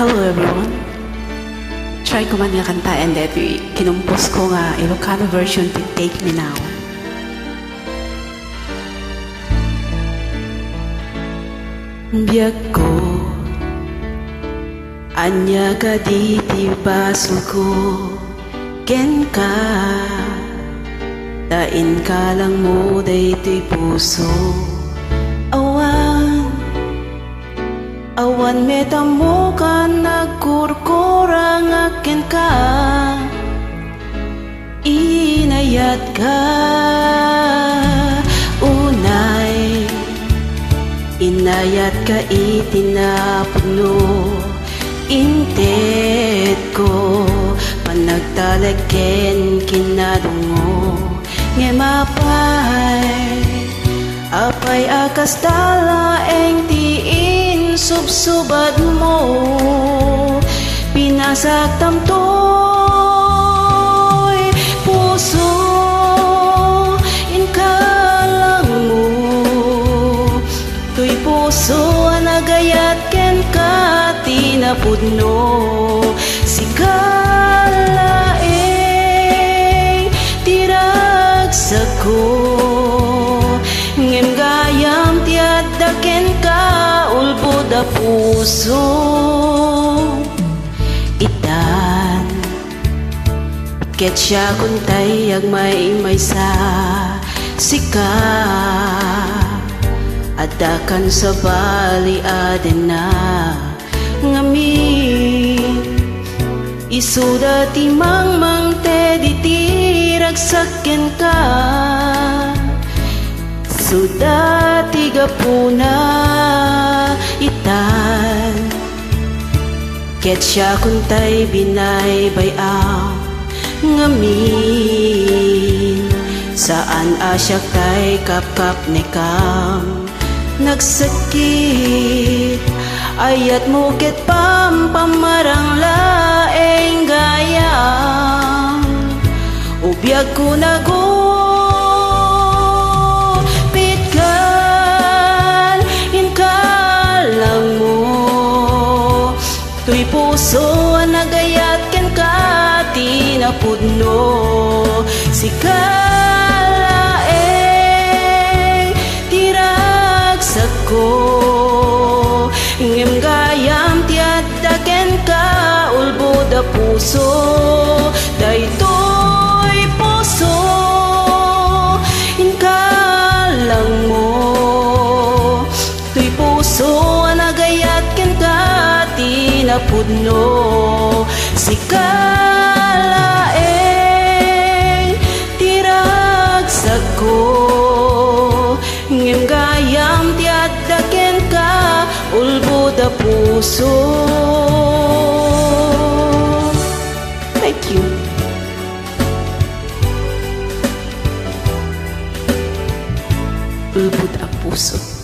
Hello everyone. Try ko man nga kantaan dito. Kinumpos ko nga Ilocano version to Take Me Now. Biyak ko anya ka di tibaso ko ken ka tain ka lang mo daytoy puso awan meta mo ka nagkurkurang akin ka inayat ka unay inayat ka itinapuno intet ko panagtalaken kinadungo nge mapay apay akas dalaeng tiin subsubad mo pinasaktam to'y puso inkalang mo to'y puso anagayat ken ka tinapudno sikalaeng tiragsak ko ngem gayam tiadaken ka ulbod a puso itan ket siya kuntay agmay sa sika adakan sa bali adena ngamin isuda timang mang te ditiragsaken ka suda tiga puna itan ket siya kuntay binay bayaw ngamin saan asyak tay kapkap nekam nagsakit ayat mo ket pamarang laeng gayam ubiyag ko nago to'y puso anagayat ken ka tinapudno sikalaeng tiragsak ko ngem gayam tiadaken ka ulbod a puso daytoy puso inkalang mo to'y puso anagayat ken ka tinapudno sikalaeng tiragsak ko ngem gayam tiadaken ka ulbod a puso. Thank you. Ulbod a puso.